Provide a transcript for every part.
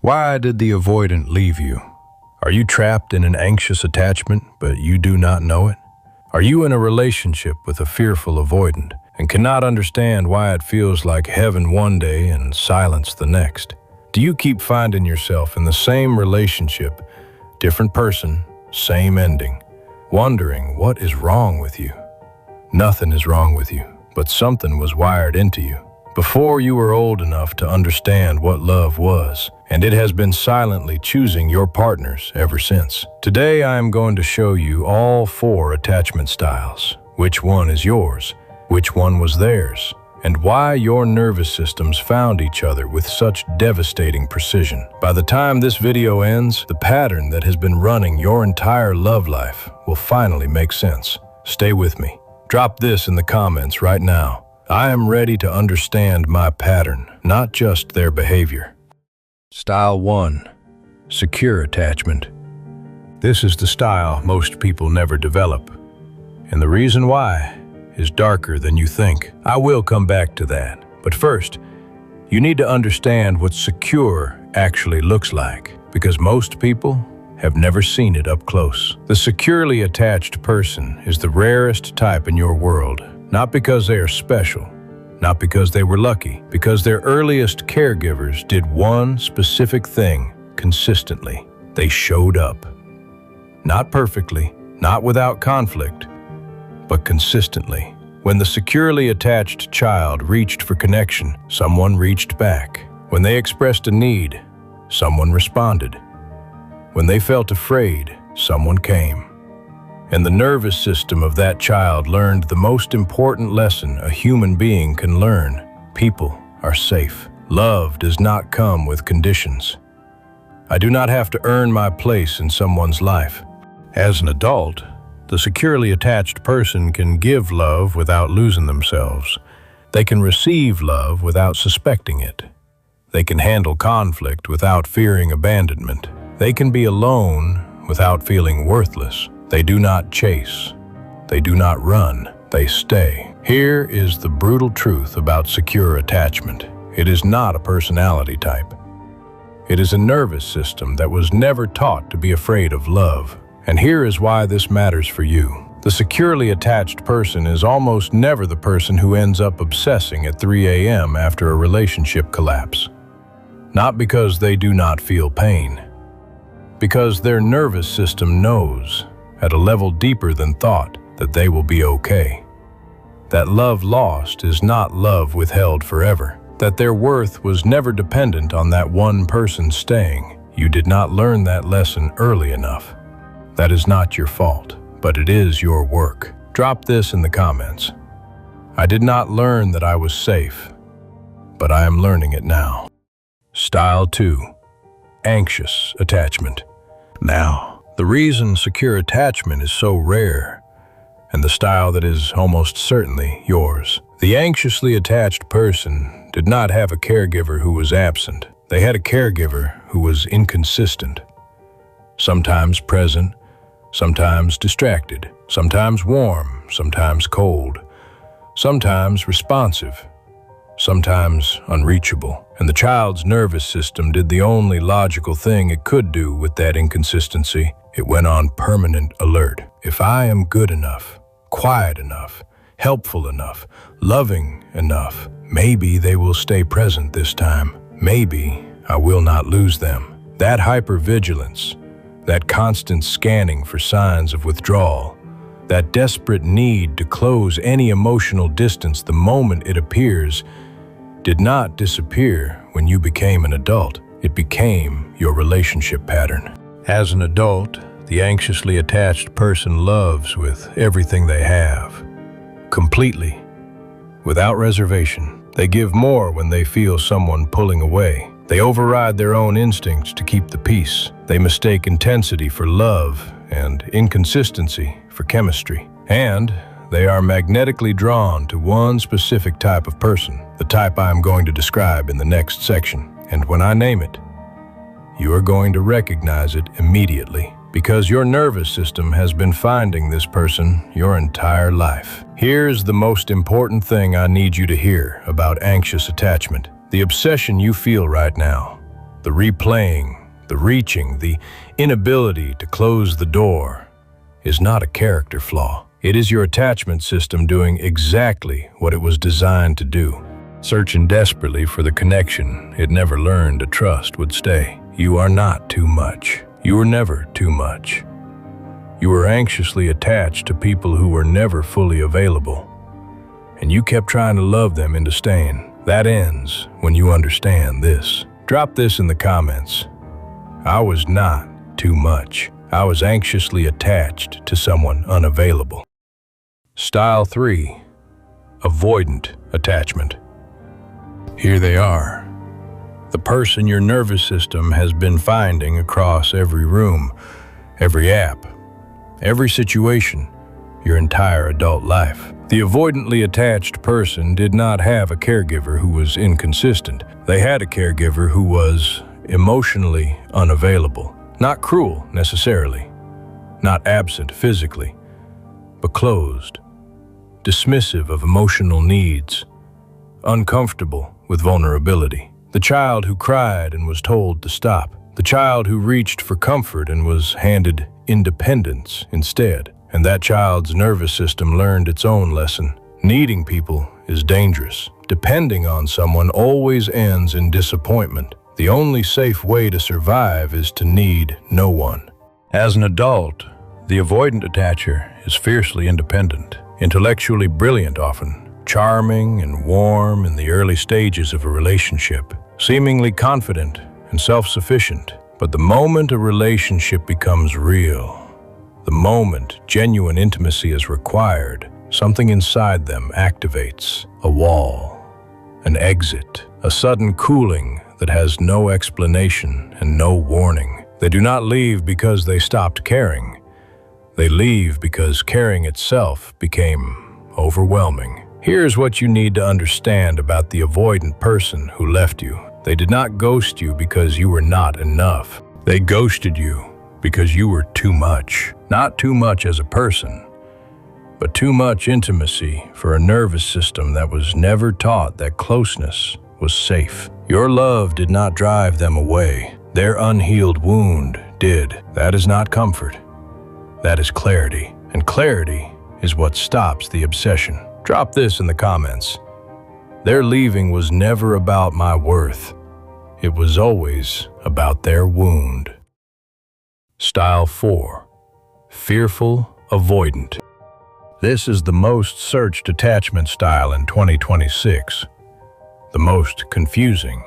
Why did the avoidant leave you? Are you trapped in an anxious attachment, but you do not know it? Are you in a relationship with a fearful avoidant and cannot understand why it feels like heaven one day and silence the next? Do you keep finding yourself in the same relationship, different person, same ending, wondering what is wrong with you? Nothing is wrong with you, but something was wired into you before you were old enough to understand what love was, and it has been silently choosing your partners ever since. Today I am going to show you all 4 attachment styles. Which one is yours? Which one was theirs? And why your nervous systems found each other with such devastating precision. By the time this video ends, the pattern that has been running your entire love life will finally make sense. Stay with me. Drop this in the comments right now. I am ready to understand my pattern, not just their behavior. Style 1. Secure attachment. This is the style most people never develop. And the reason why is darker than you think. I will come back to that. But first, you need to understand what secure actually looks like, because most people have never seen it up close. The securely attached person is the rarest type in your world, not because they are special, not because they were lucky, because their earliest caregivers did one specific thing consistently. They showed up. Not perfectly, not without conflict, but consistently. When the securely attached child reached for connection, someone reached back. When they expressed a need, someone responded. When they felt afraid, someone came. And the nervous system of that child learned the most important lesson a human being can learn. People are safe. Love does not come with conditions. I do not have to earn my place in someone's life. As an adult, the securely attached person can give love without losing themselves. They can receive love without suspecting it. They can handle conflict without fearing abandonment. They can be alone without feeling worthless. They do not chase. They do not run. They stay. Here is the brutal truth about secure attachment. It is not a personality type. It is a nervous system that was never taught to be afraid of love. And here is why this matters for you. The securely attached person is almost never the person who ends up obsessing at 3 a.m. after a relationship collapse. Not because they do not feel pain, because their nervous system knows, at a level deeper than thought, that they will be okay. That love lost is not love withheld forever. That their worth was never dependent on that one person staying. You did not learn that lesson early enough. That is not your fault, but it is your work. Drop this in the comments. I did not learn that I was safe, but I am learning it now. Style 2. Anxious attachment. Now, the reason secure attachment is so rare, and the style that is almost certainly yours. The anxiously attached person did not have a caregiver who was absent. They had a caregiver who was inconsistent. Sometimes present, sometimes distracted, sometimes warm, sometimes cold, sometimes responsive, sometimes unreachable. And the child's nervous system did the only logical thing it could do with that inconsistency. It went on permanent alert. If I am good enough, quiet enough, helpful enough, loving enough, maybe they will stay present this time. Maybe I will not lose them. That hypervigilance, that constant scanning for signs of withdrawal, that desperate need to close any emotional distance the moment it appears, did not disappear when you became an adult. It became your relationship pattern. As an adult, the anxiously attached person loves with everything they have, completely, without reservation. They give more when they feel someone pulling away. They override their own instincts to keep the peace. They mistake intensity for love and inconsistency for chemistry. And they are magnetically drawn to one specific type of person, the type I am going to describe in the next section. And when I name it, you are going to recognize it immediately, because your nervous system has been finding this person your entire life. Here's the most important thing I need you to hear about anxious attachment. The obsession you feel right now, the replaying, the reaching, the inability to close the door is not a character flaw. It is your attachment system doing exactly what it was designed to do. Searching desperately for the connection it never learned to trust would stay. You are not too much. You were never too much. You were anxiously attached to people who were never fully available, and you kept trying to love them into staying. That ends when you understand this. Drop this in the comments. I was not too much. I was anxiously attached to someone unavailable. Style 3. Avoidant attachment. Here they are. The person your nervous system has been finding across every room, every app, every situation, your entire adult life. The avoidantly attached person did not have a caregiver who was inconsistent. They had a caregiver who was emotionally unavailable. Not cruel, necessarily. Not absent physically, but closed. Dismissive of emotional needs. Uncomfortable with vulnerability. The child who cried and was told to stop. The child who reached for comfort and was handed independence instead. And that child's nervous system learned its own lesson. Needing people is dangerous. Depending on someone always ends in disappointment. The only safe way to survive is to need no one. As an adult, the avoidant attacher is fiercely independent, intellectually brilliant often, charming and warm in the early stages of a relationship, seemingly confident and self-sufficient. But the moment a relationship becomes real, the moment genuine intimacy is required, something inside them activates. A wall, an exit, a sudden cooling that has no explanation and no warning. They do not leave because they stopped caring. They leave because caring itself became overwhelming. Here's what you need to understand about the avoidant person who left you. They did not ghost you because you were not enough. They ghosted you because you were too much. Not too much as a person, but too much intimacy for a nervous system that was never taught that closeness was safe. Your love did not drive them away. Their unhealed wound did. That is not comfort. That is clarity. And clarity is what stops the obsession. Drop this in the comments. Their leaving was never about my worth. It was always about their wound. Style 4. Fearful avoidant. This is the most searched attachment style in 2026. The most confusing,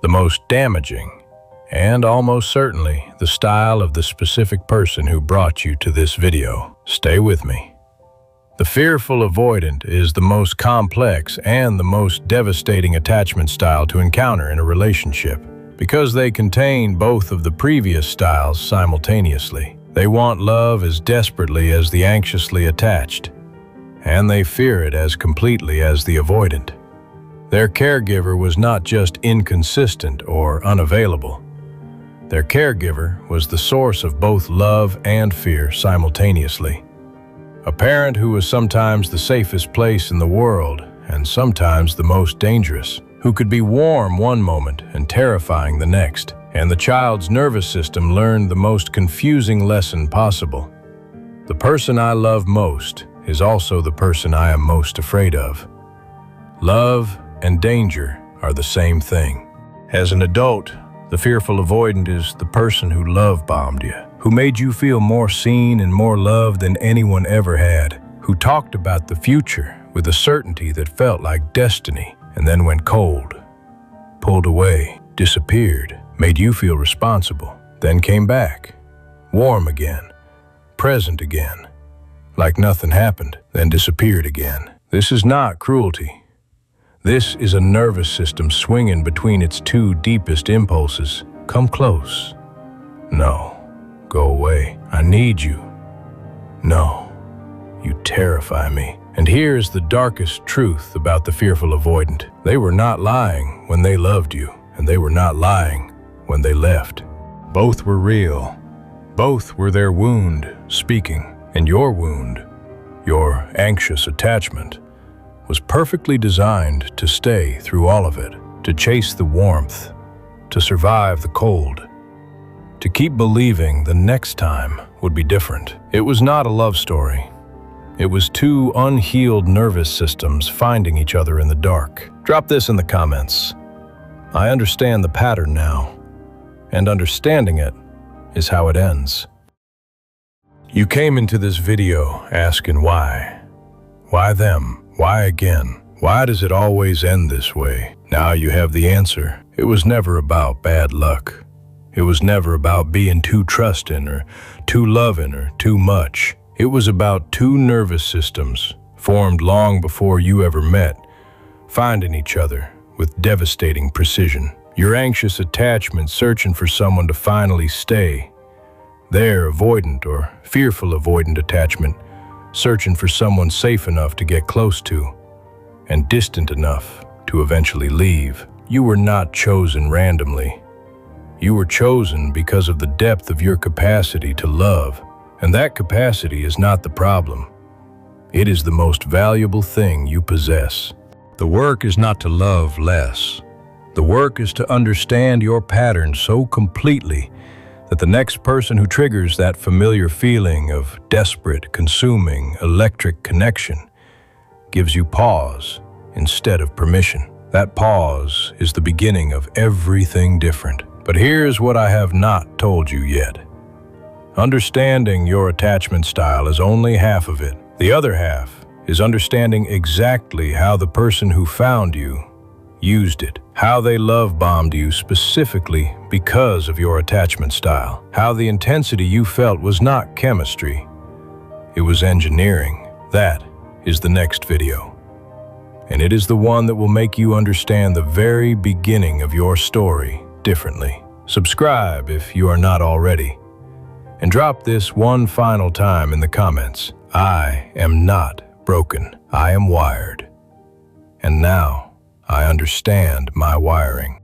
the most damaging, and almost certainly the style of the specific person who brought you to this video. Stay with me. The fearful avoidant is the most complex and the most devastating attachment style to encounter in a relationship because they contain both of the previous styles simultaneously. They want love as desperately as the anxiously attached, and they fear it as completely as the avoidant. Their caregiver was not just inconsistent or unavailable. Their caregiver was the source of both love and fear simultaneously. A parent who was sometimes the safest place in the world and sometimes the most dangerous, who could be warm one moment and terrifying the next. And the child's nervous system learned the most confusing lesson possible. The person I love most is also the person I am most afraid of. Love and danger are the same thing. As an adult, the fearful avoidant is the person who love-bombed you, who made you feel more seen and more loved than anyone ever had, who talked about the future with a certainty that felt like destiny and then went cold, pulled away, disappeared, made you feel responsible, then came back, warm again, present again, like nothing happened, then disappeared again. This is not cruelty. This is a nervous system swinging between its two deepest impulses. Come close. No. Go away. I need you. No. You terrify me. And here's the darkest truth about the fearful avoidant. They were not lying when they loved you, and they were not lying when they left. Both were real. Both were their wound speaking. And your wound, your anxious attachment, was perfectly designed to stay through all of it, to chase the warmth, to survive the cold, to keep believing the next time would be different. It was not a love story. It was two unhealed nervous systems finding each other in the dark. Drop this in the comments. I understand the pattern now, and understanding it is how it ends. You came into this video asking why. Why them? Why again? Why does it always end this way? Now you have the answer. It was never about bad luck. It was never about being too trusting or too loving or too much. It was about two nervous systems formed long before you ever met, finding each other with devastating precision. Your anxious attachment searching for someone to finally stay. Their avoidant or fearful avoidant attachment searching for someone safe enough to get close to and distant enough to eventually leave. You were not chosen randomly. You were chosen because of the depth of your capacity to love, and that capacity is not the problem. It is the most valuable thing you possess. The work is not to love less. The work is to understand your pattern so completely that the next person who triggers that familiar feeling of desperate, consuming, electric connection gives you pause instead of permission. That pause is the beginning of everything different. But here's what I have not told you yet. Understanding your attachment style is only half of it. The other half is understanding exactly how the person who found you used it, how they love-bombed you specifically because of your attachment style, how the intensity you felt was not chemistry, it was engineering. That is the next video. And it is the one that will make you understand the very beginning of your story differently. Subscribe if you are not already. And drop this one final time in the comments. I am not broken. I am wired. And now I understand my wiring.